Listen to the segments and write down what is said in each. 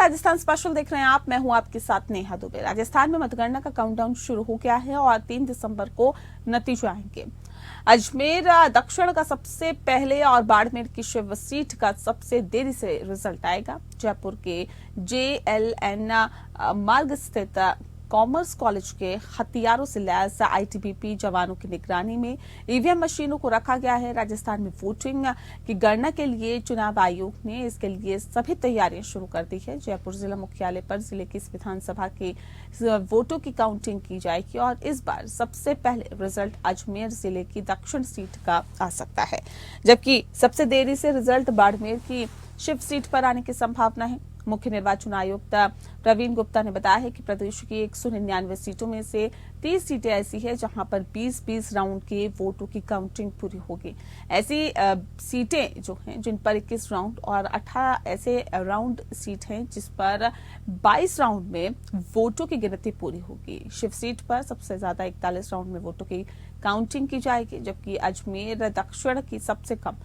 Rajasthan special देख रहे हैं आप। मैं हूं आपके साथ नेहा दुबे। राजस्थान में मतगणना का काउंटडाउन शुरू हो गया है और 3 दिसंबर को नतीजे आएंगे। अजमेर दक्षिण का सबसे पहले और बाड़मेर की शिव सीट का सबसे देरी से रिजल्ट आएगा। जयपुर के JLN मार्ग स्थित कॉमर्स कॉलेज के हथियारों से लैस ITBP जवानों की निगरानी में EVM मशीनों को रखा गया है। राजस्थान में वोटिंग की गणना के लिए चुनाव आयोग ने इसके लिए सभी तैयारियां शुरू कर दी है। जयपुर जिला मुख्यालय पर जिले की विधानसभा के वोटों की काउंटिंग की जाएगी और इस बार सबसे पहले रिजल्ट अजमेर जिले की दक्षिण सीट का आ सकता है, जबकि सबसे देरी से रिजल्ट बाड़मेर की शिव सीट पर आने की संभावना है। मुख्य निर्वाचन आयुक्त प्रवीण गुप्ता ने बताया है कि प्रदेश की 199 सीटों में से 30 सीटें ऐसी है जहां पर 20-20 राउंड के वोटों की काउंटिंग पूरी होगी। ऐसी सीटें जो हैं जिन पर 21 राउंड और 18 ऐसे राउंड सीट हैं जिस पर 22 राउंड में वोटों की गिनती पूरी होगी। शिव सीट पर सबसे ज्यादा 41 राउंड में वोटों की काउंटिंग की जाएगी, जबकि अजमेर दक्षिण की सबसे कम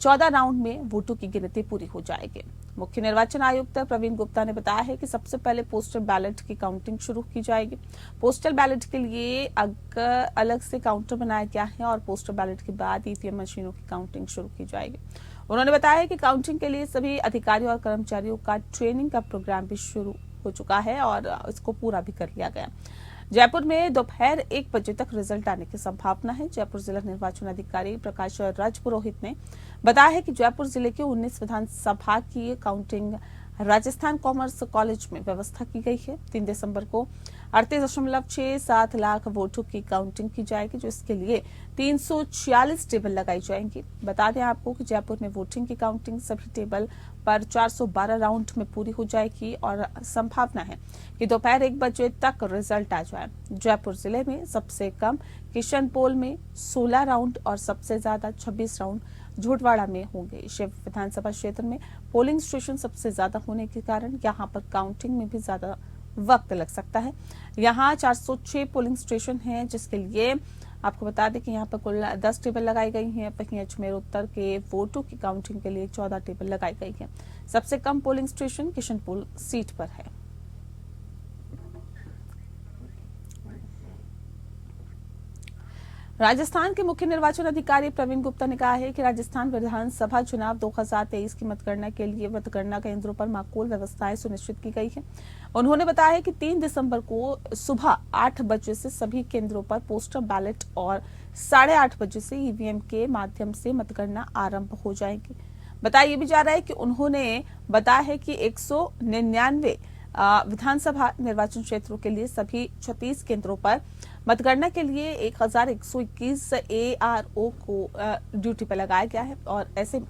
14 राउंड में वोटों की गिनती पूरी हो जाएगी। मुख्य निर्वाचन आयुक्त प्रवीण गुप्ता ने बताया है कि सबसे पहले पोस्टल बैलेट की काउंटिंग शुरू की जाएगी। पोस्टल बैलेट के लिए अलग से काउंटर बनाया गया है और पोस्टल बैलेट के बाद EVM मशीनों की काउंटिंग शुरू की जाएगी। उन्होंने बताया है कि काउंटिंग के लिए सभी अधिकारियों और कर्मचारियों का ट्रेनिंग का प्रोग्राम भी शुरू हो चुका है और इसको पूरा भी कर लिया गया। जयपुर में दोपहर 1 बजे तक रिजल्ट आने की संभावना है। जयपुर जिला निर्वाचन अधिकारी प्रकाश राजपुरोहित ने बताया है कि जयपुर जिले के 19 विधानसभा की काउंटिंग राजस्थान कॉमर्स कॉलेज में व्यवस्था की गई है। 3 दिसंबर को 38.67 लाख वोटों की काउंटिंग की जाएगी, जो इसके लिए 346 टेबल लगाई जाएंगी। बता दें आपको कि जयपुर में वोटिंग की काउंटिंग सभी टेबल पर 412 राउंड में पूरी हो जाएगी और संभावना है कि दोपहर 1 बजे तक रिजल्ट आ जाए। जयपुर जिले में सबसे कम किशनपोल में 16 राउंड और सबसे ज्यादा 26 राउंड झूठवाड़ा में होंगे। शिव विधानसभा क्षेत्र में पोलिंग स्टेशन सबसे ज्यादा होने के कारण यहाँ पर काउंटिंग में भी ज्यादा वक्त लग सकता है। यहाँ 406 पोलिंग स्टेशन हैं, जिसके लिए आपको बता दें कि यहाँ पर कुल 10 टेबल लगाई गई हैं। वहीं अजमेर उत्तर के वोटों की काउंटिंग के लिए 14 टेबल लगाई गई हैं। सबसे कम पोलिंग स्टेशन किशनपोल सीट पर है। राजस्थान के मुख्य निर्वाचन अधिकारी प्रवीण गुप्ता ने कहा है कि राजस्थान विधानसभा चुनाव 2023 की मतगणना के लिए मतगणना केंद्रों पर माकूल व्यवस्थाएं सुनिश्चित की गई है। उन्होंने बताया है कि 3 दिसंबर को सुबह 8 बजे से सभी केंद्रों पर पोस्टल बैलेट और 8:30 बजे से EVM के माध्यम से मतगणना आरंभ हो जाएगी। बताया भी जा रहा है कि उन्होंने बताया है कि 199 विधानसभा निर्वाचन क्षेत्रों के लिए सभी 36 केंद्रों पर मतगणना के लिए 1121 ARO को ड्यूटी पर लगाया गया है और ऐसे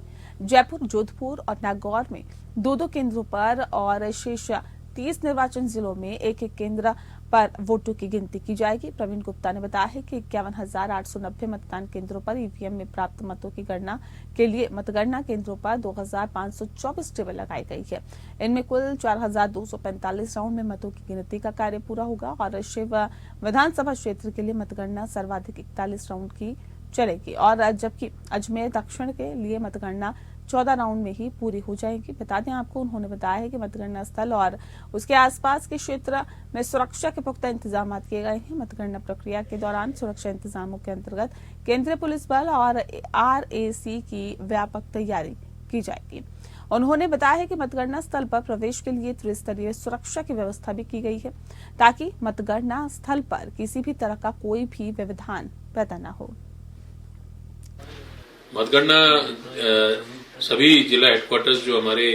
जयपुर, जोधपुर और नागौर में 2-2 केंद्रों पर और शेष 30 निर्वाचन जिलों में 1-1 केंद्र पर वोटों की गिनती की जाएगी। प्रवीण गुप्ता ने बताया है कि 51,890 मतदान केंद्रों पर EVM में प्राप्त मतों की गणना के लिए मतगणना केंद्रों पर 2,524 टेबल लगाई गई है। इनमें कुल 4,245 राउंड में मतों की गिनती का कार्य पूरा होगा और शिव विधानसभा क्षेत्र के लिए मतगणना सर्वाधिक 41 राउंड की चलेगी और जबकि अजमेर दक्षिण के लिए मतगणना 14 राउंड में ही पूरी हो जाएगी। बता दें आपको, उन्होंने बताया है कि मतगणना स्थल और उसके आसपास के क्षेत्र में सुरक्षा के पुख्ता इंतजाम किए गए हैं। मतगणना प्रक्रिया के दौरान सुरक्षा इंतजामों के अंतर्गत केंद्रीय पुलिस बल और RAC की व्यापक तैयारी की जाएगी। उन्होंने बताया है कि मतगणना स्थल पर प्रवेश के लिए त्रिस्तरीय सुरक्षा की व्यवस्था भी की गई है, ताकि मतगणना स्थल पर किसी भी तरह का कोई भी व्यवधान पैदा न हो। मतगणना सभी जिला हेडक्वार्टर्स जो हमारे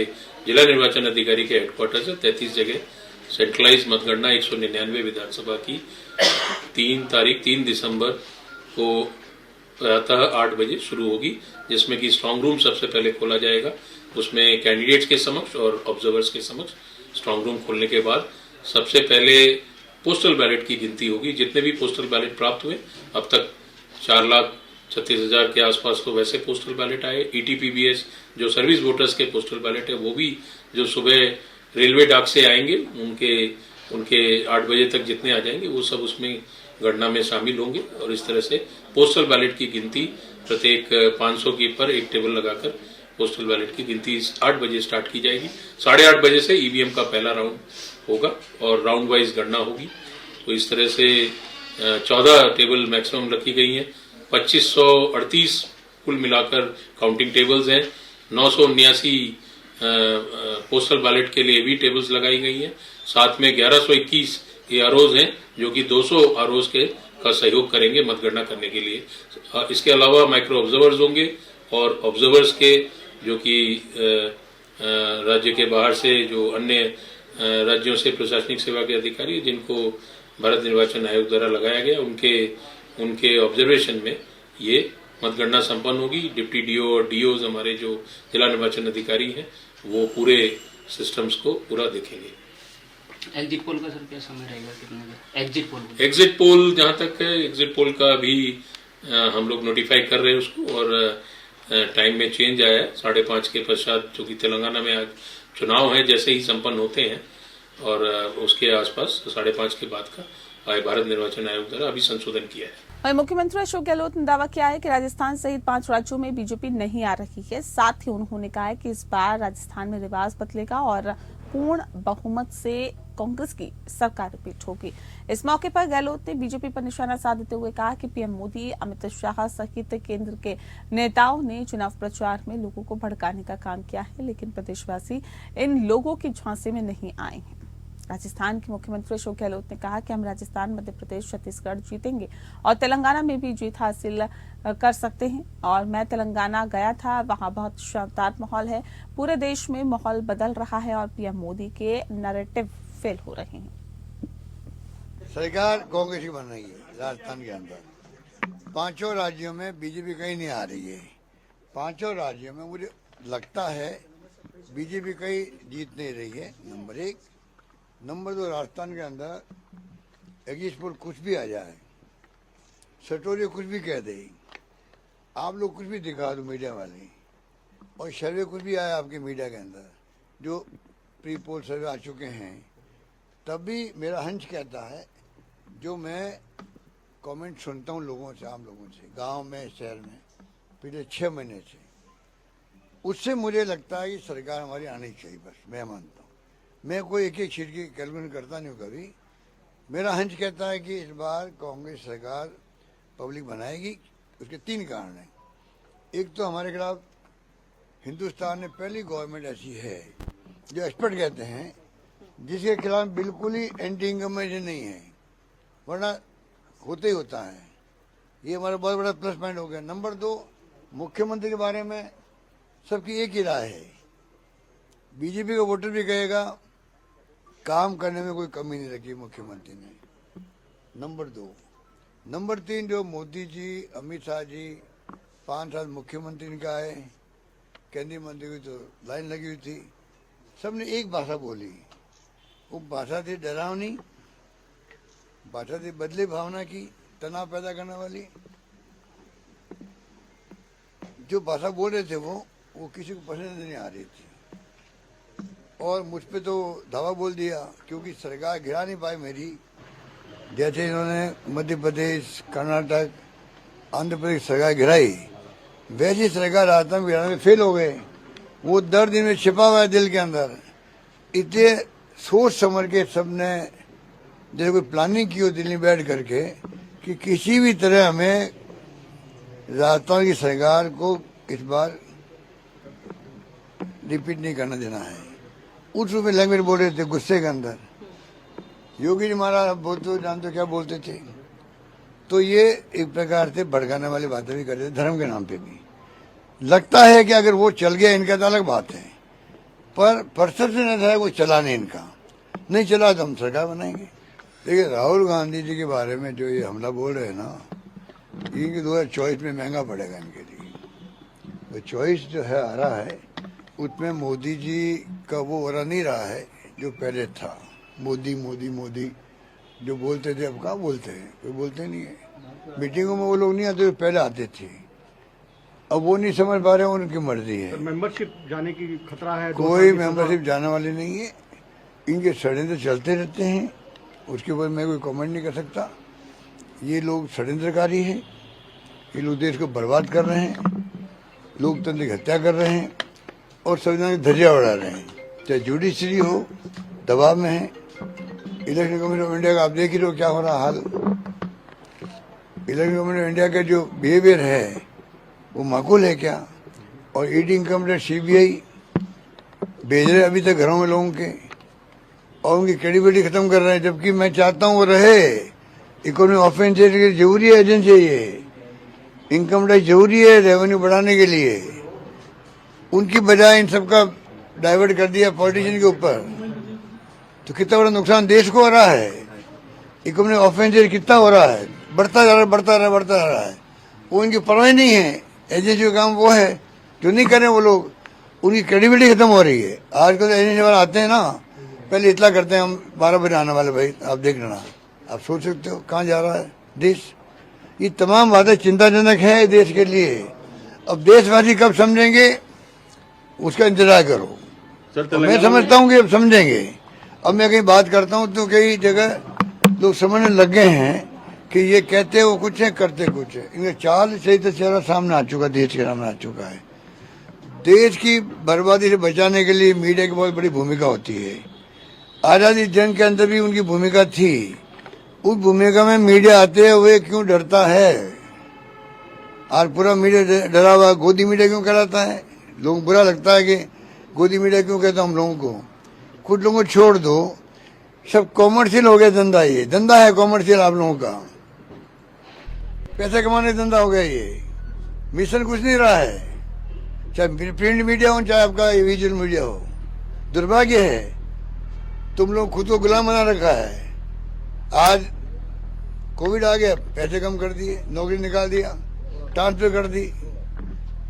जिला निर्वाचन अधिकारी के हेडक्वार्टर्स है 33 जगह सेंट्रलाइज मतगणना 199 विधानसभा की 3 दिसंबर को प्रातः 8 बजे शुरू होगी, जिसमें कि स्ट्रांग रूम सबसे पहले खोला जाएगा। उसमें कैंडिडेट्स के समक्ष और ऑब्जर्वर्स के समक्ष स्ट्रांग रूम खोलने के बाद सबसे पहले पोस्टल बैलेट की गिनती होगी। जितने भी पोस्टल बैलेट प्राप्त हुए, अब तक 4,36,000 के आसपास तो वैसे पोस्टल बैलेट आए। ETPBS जो सर्विस वोटर्स के पोस्टल बैलेट है वो भी जो सुबह रेलवे डाक से आएंगे उनके 8 बजे तक जितने आ जाएंगे वो सब उसमें गणना में शामिल होंगे और इस तरह से पोस्टल बैलेट की गिनती प्रत्येक 500 की पर एक टेबल लगाकर पोस्टल बैलेट की गिनती 8 बजे स्टार्ट की जाएगी। 8:30 बजे से ईवीएम का पहला राउंड होगा और राउंड वाइज गणना होगी। तो इस तरह से 14 टेबल मैक्सिमम रखी गई हैं। 2538 कुल मिलाकर काउंटिंग टेबल्स हैं। 979 पोस्टल बैलेट के लिए भी टेबल्स लगाई गई हैं। साथ में 1121 आरओज हैं जो कि 200 आरओज का सहयोग करेंगे मतगणना करने के लिए। इसके अलावा माइक्रो ऑब्जर्वर्स होंगे और ऑब्जर्वर्स के जो कि राज्य के बाहर से जो अन्य राज्यों से प्रशासनिक सेवा के अधिकारी जिनको भारत निर्वाचन आयोग द्वारा लगाया गया उनके ऑब्जर्वेशन में ये मतगणना संपन्न होगी। डिप्टी डीओ और डीओज हमारे जो जिला निर्वाचन अधिकारी हैं वो पूरे सिस्टम्स को पूरा देखेंगे। एग्जिट पोल का सर क्या समय रहेगा, कितने एग्जिट पोल जहां तक है, एग्जिट पोल का भी हम लोग नोटिफाई कर रहे हैं उसको और टाइम में चेंज आया है। 5:30 के पश्चात जो कि तेलंगाना में आज चुनाव है जैसे ही संपन्न होते हैं और उसके आसपास 5:30 के बाद का भारत निर्वाचन आयोग द्वारा अभी संशोधन किया है। वहीं मुख्यमंत्री अशोक गहलोत ने दावा किया है कि राजस्थान सहित 5 राज्यों में बीजेपी नहीं आ रही है। साथ ही उन्होंने कहा है कि इस बार राजस्थान में रिवाज बदलेगा और पूर्ण बहुमत से कांग्रेस की सरकार रिपीट होगी। इस मौके पर गहलोत ने बीजेपी पर निशाना साधते हुए कहा कि पीएम मोदी, अमित शाह सहित केंद्र के नेताओं ने चुनाव प्रचार में लोगों को भड़काने का काम किया है, लेकिन प्रदेशवासी इन लोगों की झांसे में नहीं आए हैं। राजस्थान के मुख्यमंत्री अशोक गहलोत ने कहा कि हम राजस्थान, मध्य प्रदेश, छत्तीसगढ़ जीतेंगे और तेलंगाना में भी जीत हासिल कर सकते हैं। और मैं तेलंगाना गया था, वहां बहुत शानदार माहौल है। पूरे देश में माहौल बदल रहा है और पीएम मोदी के नैरेटिव फेल हो रहे हैं। सरकार कांग्रेस की बन रही है राजस्थान के अंदर। 5 राज्यों में बीजेपी कहीं नहीं आ रही है। 5 राज्यों में मुझे लगता है बीजेपी कहीं जीत नहीं रही है, नंबर 1। नंबर 2, राजस्थान के अंदर एग्जिट पोल कुछ भी आ जाए, सटोरिया कुछ भी कह दे, आप लोग कुछ भी दिखा दो मीडिया वाले, और सर्वे कुछ भी आया आपके मीडिया के अंदर जो प्री पोल सर्वे आ चुके हैं, तब भी मेरा हंच कहता है, जो मैं कमेंट सुनता हूँ लोगों से, आम लोगों से, गांव में, शहर में, पिछले 6 महीने से, उससे मुझे लगता है कि सरकार हमारी आनी चाहिए। बस मैं मानता हूँ, मैं कोई एक सीट की कैलकुलेशन करता नहीं हूँ कभी। मेरा हंच कहता है कि इस बार कांग्रेस सरकार पब्लिक बनाएगी। उसके 3 कारण हैं। एक तो हमारे खिलाफ हिंदुस्तान में पहली गवर्नमेंट ऐसी है जो एक्सपर्ट कहते हैं जिसके खिलाफ बिल्कुल ही एंटी इनकम्बेंसी नहीं है, वरना होते ही होता है। ये हमारा बहुत बड़ा प्लस पॉइंट हो गया। नंबर 2, मुख्यमंत्री के बारे में सबकी एक ही राय है। बीजेपी का वोटर भी कहेगा काम करने में कोई कमी नहीं रखी मुख्यमंत्री ने। नंबर 2। नंबर 3, जो मोदी जी, अमित शाह जी 5 साल मुख्यमंत्री इनका आए, केंद्रीय मंत्री की तो लाइन लगी हुई थी, सबने एक भाषा बोली। वो भाषा थी डरावनी, भाषा थी बदले भावना की, तनाव पैदा करने वाली। जो भाषा बोल रहे थे वो किसी को पसंद नहीं आ रही थी और मुझ पे तो धावा बोल दिया, क्योंकि सरकार गिरा नहीं पाई मेरी। जैसे इन्होंने मध्य प्रदेश, कर्नाटक, आंध्र प्रदेश सरकार गिराई, वैसी सरकार राजस्थान गिराने में फेल हो गए। वो दर्द इनमें छिपा हुआ है दिल के अंदर। इतने सोच समझ के सबने जैसे कोई प्लानिंग की हो दिल्ली में बैठ करके कि किसी भी तरह हमें राजस्थान की सरकार को इस बार रिपीट नहीं करना देना है। उस रूप में लैंग्वेज बोल रहे थे गुस्से के अंदर। योगी जी महाराज बोलते हो जानते क्या बोलते थे। तो ये एक प्रकार से भड़काने वाली बातें भी करते थे धर्म के नाम पे भी। लगता है कि अगर वो चल गया इनका तो अलग बात है, पर परसेप्शन ऐसा है वो चला नहीं, इनका नहीं चला तो हम सरकार बनाएंगे। देखिए राहुल गांधी जी के बारे में जो ये हमला बोल रहे हैं ना, इनकी 2024 में महंगा पड़ेगा इनके लिए। तो चॉइस जो है आ रहा है उसमें मोदी जी का वो हो रहा नहीं रहा है जो पहले था। मोदी मोदी मोदी जो बोलते थे अब कहाँ बोलते हैं, कोई बोलते नहीं है। मीटिंगों में वो लोग नहीं आते जो पहले आते थे, अब वो नहीं समझ पा रहे हैं, उनकी मर्जी है। मेंबरशिप जाने की खतरा है। कोई मेंबरशिप जाने वाली नहीं है। इनके षड्यंत्र चलते रहते हैं, उसके ऊपर मैं कोई कमेंट नहीं कर सकता। ये लोग षड्यंत्रकारी हैं, ये लोग देश को बर्बाद कर रहे हैं, लोकतंत्र की हत्या कर रहे हैं। और संविधान की धज्जियां उड़ा रहे हैं। चाहे जुडिशरी हो दबाव में है, इलेक्शन कमीशन ऑफ इंडिया का आप देख ही रहे हो क्या हो रहा हाल। इलेक्शन कमीशन ऑफ इंडिया का जो बिहेवियर है वो माकूल है क्या? और ईडी, इनकम टैक्स, सीबीआई भेज रहे अभी तक घरों में लोगों के, और उनकी क्रेडिबिलिटी खत्म कर रहे हैं। जबकि मैं चाहता हूं वो रहे। इकोनॉमिक ऑफेंस जरूरी है, एजेंसी है ये, इनकम टैक्स जरूरी है रेवेन्यू बढ़ाने के लिए। उनकी बजाय इन सबका डाइवर्ट कर दिया पॉलिटिशियन के ऊपर, तो कितना बड़ा नुकसान देश को हो रहा है। इकोनॉमिक ऑफेंस कितना हो रहा है, बढ़ता जा रहा है, बढ़ता जा रहा है। वो इनकी परवाह नहीं है। एजेंसी का काम वो है जो नहीं करें वो लोग, उनकी क्रेडिबिलिटी खत्म हो रही है। आजकल तो एजेंसी वाले आते हैं ना, पहले इतना करते हैं हम 12 बजे आने वाले, भाई आप देख लेना। आप सोच सकते हो कहाँ जा रहा है देश। ये तमाम बातें चिंताजनक है देश के लिए। अब देशवासी कब समझेंगे उसका इंतजार करो। मैं समझता हूँ कि अब समझेंगे। अब मैं कहीं बात करता हूँ तो कई जगह लोग समझने लग गए हैं कि ये कहते वो कुछ है, करते कुछ है। इनका चाल सही तो चेहरा सामने आ चुका, देश के सामने आ चुका है। देश की बर्बादी से बचाने के लिए मीडिया की बहुत बड़ी भूमिका होती है। आजादी जंग के अंदर भी उनकी भूमिका थी। उस भूमिका में मीडिया आते हुए क्यों डरता है? और पूरा मीडिया डरा हुआ। गोदी मीडिया क्यों कहलाता है? लोगों को बुरा लगता है कि गोदी मीडिया क्यों कहता हम लोगों को। कुछ लोगों को छोड़ दो, सब कॉमर्शियल हो गया धंधा। ये धंधा है कॉमर्शियल आप लोगों का, पैसे कमाने का धंधा हो गया ये। मिशन कुछ नहीं रहा है, चाहे प्रिंट मीडिया हो चाहे आपका विजुअल मीडिया हो। दुर्भाग्य है तुम लोग खुद को गुलाम बना रखा है। आज कोविड आ गया, पैसे कम कर दिए, नौकरी निकाल दिया, ट्रांसफर कर दी।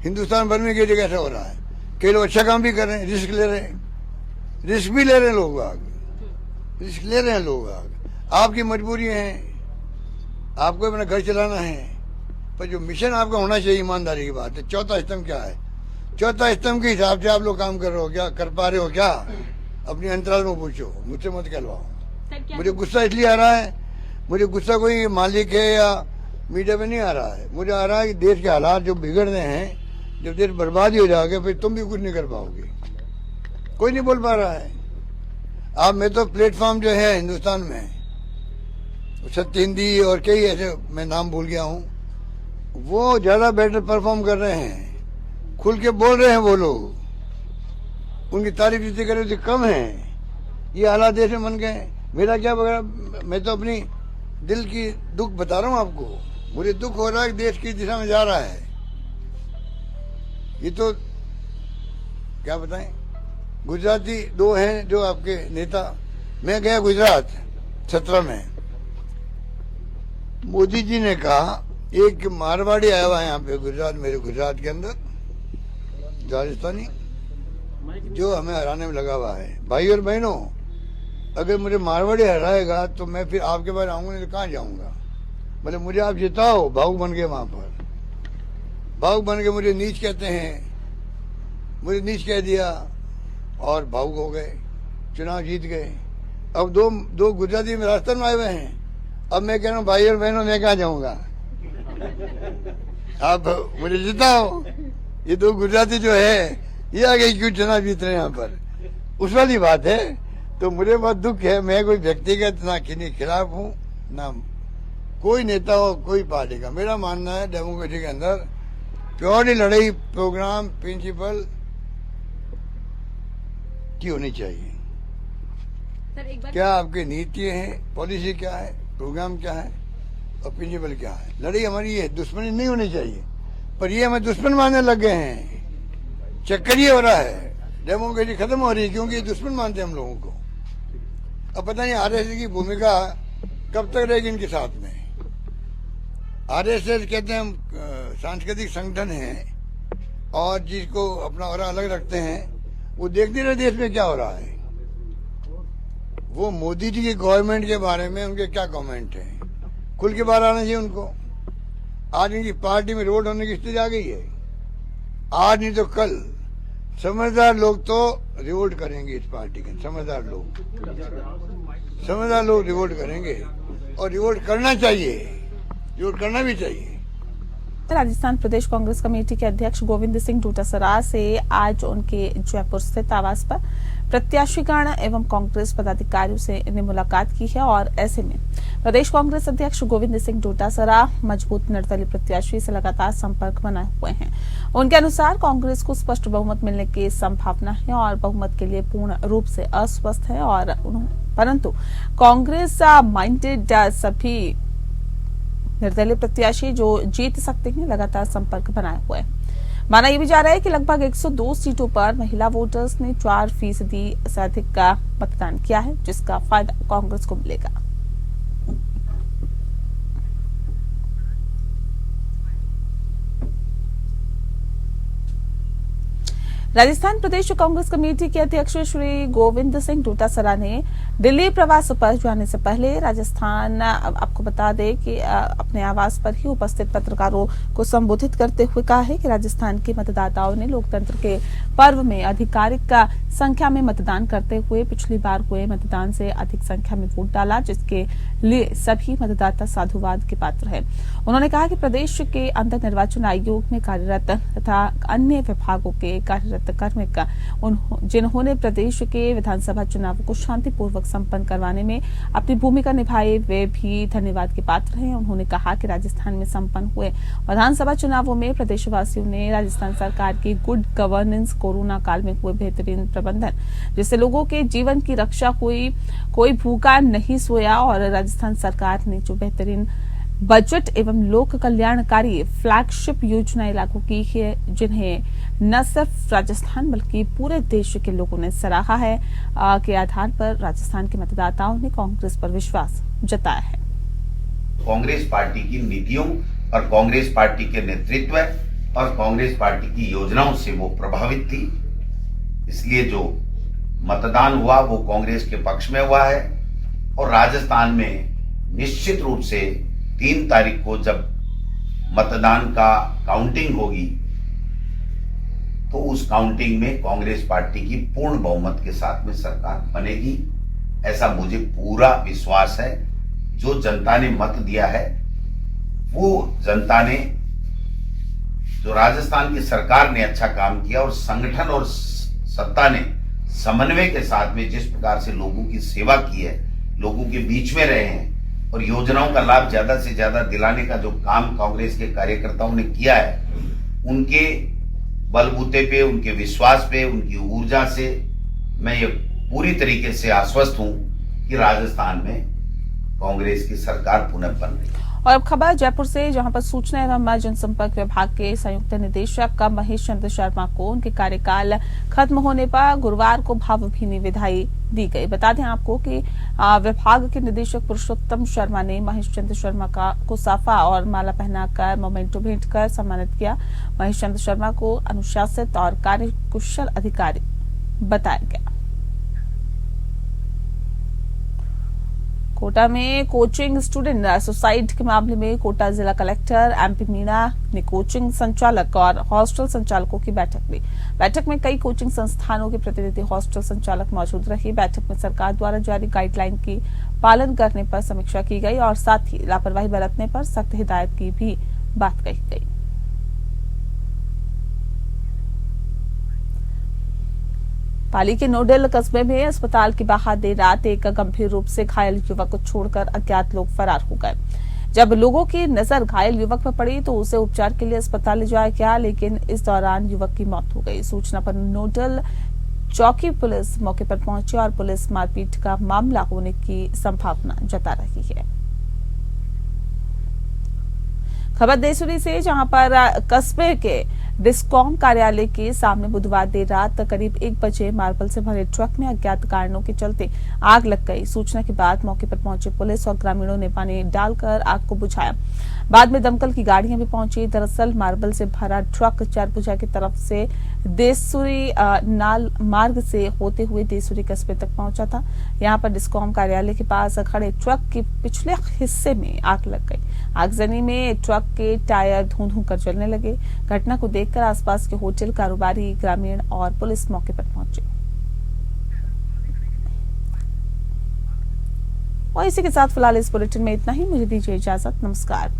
हिंदुस्तान भर में कई जगह ऐसा हो रहा है। कई लोग अच्छा काम भी कर रहे हैं, रिस्क ले रहे हैं, रिस्क भी ले रहे हैं लोग आगे, रिस्क ले रहे हैं लोग आगे। आपकी मजबूरी है, आपको अपना घर चलाना है, पर जो मिशन आपका होना चाहिए ईमानदारी की बात है। चौथा स्तंभ क्या है? चौथा स्तंभ के हिसाब से आप लोग काम कर रहे हो क्या? कर पा रहे हो क्या? अपनी अंतराल में पूछो, मुझसे मत कहलवाओ। मुझे गुस्सा इसलिए आ रहा है, मुझे गुस्सा कोई मालिक है या मीडिया में नहीं आ रहा है। मुझे आ रहा है कि देश के हालात जो बिगड़ रहे हैं, जब देश बर्बादी हो जाएगा फिर तुम भी कुछ नहीं कर पाओगे। कोई नहीं बोल पा रहा है। आप में तो प्लेटफॉर्म जो है हिंदुस्तान में, सत्य हिंदी और कई ऐसे, मैं नाम भूल गया हूँ, वो ज्यादा बेटर परफॉर्म कर रहे हैं, खुल के बोल रहे हैं वो लोग। उनकी तारीफ जितनी करें उतनी कम है। ये हालात देश में बन गए। मेरा क्या वगैरह, मैं तो अपनी दिल की दुख बता रहा हूँ आपको। मुझे दुख हो रहा है कि देश की दिशा में जा रहा है। ये तो क्या बताएं। गुजराती दो हैं जो आपके नेता। मैं गया गुजरात 17 में, मोदी जी ने कहा, एक मारवाड़ी आया हुआ है यहाँ पे गुजरात, मेरे गुजरात के अंदर, राजस्थानी, जो हमें हराने में लगा हुआ है। भाई और बहनों, अगर मुझे मारवाड़ी हराएगा तो मैं फिर आपके पास आऊंगा, नहीं तो कहाँ जाऊंगा। मतलब मुझे आप जिताओ, भावुक बन गए वहां पर, भावुक बन के मुझे नीच कहते हैं, मुझे नीच कह दिया और भावुक हो गए, चुनाव जीत गए। अब दो गुजराती में राजस्थान में आए हुए हैं। अब मैं कह रहा हूँ भाई और बहनों, मैं कहाँ जाऊंगा, आप मुझे जिताओ। ये दो गुजराती जो है ये आगे क्यों चुनाव जीत रहे हैं यहाँ पर, उस वाली बात है। तो मुझे बहुत दुख है। मैं कोई व्यक्तिगत ना किसी खिलाफ हूँ ना कोई नेता हो कोई पार्टी का। मेरा मानना है डेमोक्रेसी के अंदर प्योरली लड़ाई प्रोग्राम प्रिंसिपल की होनी चाहिए। क्या आपकी नीति है, पॉलिसी क्या है, प्रोग्राम क्या है और प्रिंसिपल क्या है। लड़ाई हमारी है, दुश्मनी नहीं होनी चाहिए। पर ये हमें दुश्मन मानने लग गए हैं। चक्कर ये हो रहा है, डेमोक्रेसी खत्म हो रही है क्योंकि दुश्मन मानते हैं हम लोगों को। अब पता नहीं आरएसएस की भूमिका कब तक रहेगी इनके साथ में। आरएसएस कहते हैं हम सांस्कृतिक संगठन है और जिसको अपना और अलग रखते हैं, वो देखते रहे देश में क्या हो रहा है। वो मोदी जी की गवर्नमेंट के बारे में उनके क्या कमेंट है, खुल के बाहर आना चाहिए उनको। आज इनकी पार्टी में रिवोल्ट होने की स्थिति आ गई है। आज नहीं तो कल समझदार लोग तो रिवोल्ट करेंगे इस पार्टी के। समझदार लोग रिवोल्ट करेंगे और रिवोल्ट करना चाहिए, रिवोल्ट करना भी चाहिए। राजस्थान प्रदेश कांग्रेस कमेटी के अध्यक्ष गोविंद सिंह डोटासरा से आज उनके जयपुर स्थित आवास पर प्रत्याशीगण एवं कांग्रेस पदाधिकारियों से ने मुलाकात की है और ऐसे में प्रदेश कांग्रेस अध्यक्ष गोविंद सिंह डोटासरा मजबूत निर्दलीय प्रत्याशी से लगातार संपर्क बनाए हुए हैं। उनके अनुसार कांग्रेस को स्पष्ट बहुमत मिलने की संभावना है और बहुमत के लिए पूर्ण रूप से अस्वस्थ है और परंतु कांग्रेस माइंडेड सभी निर्दलीय प्रत्याशी जो जीत सकते हैं लगातार संपर्क बनाए हुए हैं। माना यह भी जा रहा है कि लगभग 102 सीटों पर महिला वोटर्स ने 4% से अधिक का मतदान किया है, जिसका फायदा कांग्रेस को मिलेगा। राजस्थान प्रदेश कांग्रेस कमेटी के अध्यक्ष श्री गोविंद सिंह डोटासरा ने दिल्ली प्रवास पर जाने से पहले राजस्थान आपको बता दें कि अपने आवास पर ही उपस्थित पत्रकारों को संबोधित करते हुए कहा है कि राजस्थान के मतदाताओं ने लोकतंत्र के पर्व में आधिकारिक संख्या में मतदान करते हुए पिछली बार हुए मतदान से अधिक संख्या में वोट डाला, जिसके लिए सभी मतदाता साधुवाद के पात्र हैं। उन्होंने कहा कि प्रदेश के अंदर निर्वाचन आयोग में कार्यरत तथा अन्य विभागों के कार्यरत कार्मिक जिन्होंने प्रदेश के विधानसभा चुनाव को शांतिपूर्वक संपन्न करवाने में अपनी भूमिका निभाई, वे भी धन्यवाद के पात्र हैं। उन्होंने कहा कि राजस्थान में संपन्न हुए विधानसभा चुनावों में प्रदेशवासियों ने राजस्थान सरकार की गुड गवर्नेंस, कोरोना काल में हुए बेहतरीन प्रबंधन जिससे लोगों के जीवन की रक्षा हुई, कोई भूखा नहीं सोया और राजस्थान सरकार ने जो बेहतरीन बजट एवं लोक कल्याणकारी फ्लैगशिप योजनाएं लागू की है, जिन्हें न सिर्फ राजस्थान बल्कि पूरे देश के लोगों ने सराहा है, के आधार पर राजस्थान के मतदाताओं ने कांग्रेस पर विश्वास जताया है। कांग्रेस पार्टी की नीतियों और कांग्रेस पार्टी के नेतृत्व और कांग्रेस पार्टी की योजनाओं से वो प्रभावित थी, इसलिए जो मतदान हुआ वो कांग्रेस के पक्ष में हुआ है। और राजस्थान में निश्चित रूप से 3 तारीख को जब मतदान का काउंटिंग होगी तो उस काउंटिंग में कांग्रेस पार्टी की पूर्ण बहुमत के साथ में सरकार बनेगी, ऐसा मुझे पूरा विश्वास है। जो जनता ने मत दिया है वो जनता ने, जो राजस्थान की सरकार ने अच्छा काम किया और संगठन और सत्ता ने समन्वय के साथ में जिस प्रकार से लोगों की सेवा की है, लोगों के बीच में रहे हैं और योजनाओं का लाभ ज्यादा से ज्यादा दिलाने का जो काम कांग्रेस के कार्यकर्ताओं ने किया है, उनके बलबूते पे, उनके विश्वास पे, उनकी ऊर्जा से मैं ये पूरी तरीके से आश्वस्त हूं कि राजस्थान में कांग्रेस की सरकार पुनः बन रही है। और अब खबर जयपुर से, जहां पर सूचना एवं जनसंपर्क विभाग के संयुक्त निदेशक महेश चंद्र शर्मा को उनके कार्यकाल खत्म होने पर गुरुवार को भावभीनी विदाई दी गई। बता दें आपको कि विभाग के निदेशक पुरुषोत्तम शर्मा ने महेश चंद्र शर्मा को साफा और माला पहनाकर मोमेंटो भेंट कर सम्मानित किया। महेश चंद्र शर्मा को अनुशासित और कार्यकुशल अधिकारी बताया गया। कोटा में कोचिंग स्टूडेंट सुसाइड के मामले में कोटा जिला कलेक्टर एमपी मीणा ने कोचिंग संचालक और हॉस्टल संचालकों की बैठक ली। बैठक में कई कोचिंग संस्थानों के प्रतिनिधि, हॉस्टल संचालक मौजूद रहे। बैठक में सरकार द्वारा जारी गाइडलाइन की पालन करने पर समीक्षा की गई और साथ ही लापरवाही बरतने पर सख्त हिदायत की भी बात कही गई। पाली के नोडल कस्बे में अस्पताल के बाहर देर रात एक गंभीर रूप से घायल युवक को छोड़कर अज्ञात लोग फरार हो गए। जब लोगों की नजर घायल युवक पर पड़ी तो उसे उपचार के लिए अस्पताल ले जाया गया, लेकिन इस दौरान युवक की मौत हो गई। सूचना पर नोडल चौकी पुलिस मौके पर पहुंची और पुलिस मारपीट का मामला होने की संभावना जता रही है। खबर देसुरी से, जहां पर कस्बे के डिस्कॉम कार्यालय के सामने बुधवार देर रात करीब 1 बजे मार्बल से भरे ट्रक में अज्ञात कारणों के चलते आग लग गई। सूचना के बाद मौके पर पहुंचे पुलिस और ग्रामीणों ने पानी डालकर आग को बुझाया। बाद में दमकल की गाड़ियां भी पहुंची। दरअसल मार्बल से भरा ट्रक चारभुजा की तरफ से देसुरी नाल मार्ग से होते हुए देसुरी कस्बे तक पहुंचा था। यहां पर डिस्कॉम कार्यालय के पास खड़े ट्रक के पिछले हिस्से में आग लग गई। आगजनी में ट्रक के टायर धुआं कर जलने लगे। घटना को देखकर आसपास के होटल कारोबारी, ग्रामीण और पुलिस मौके पर पहुंचे। और इसी के साथ फिलहाल इस बुलेटिन में इतना ही। मुझे दीजिए इजाजत। नमस्कार।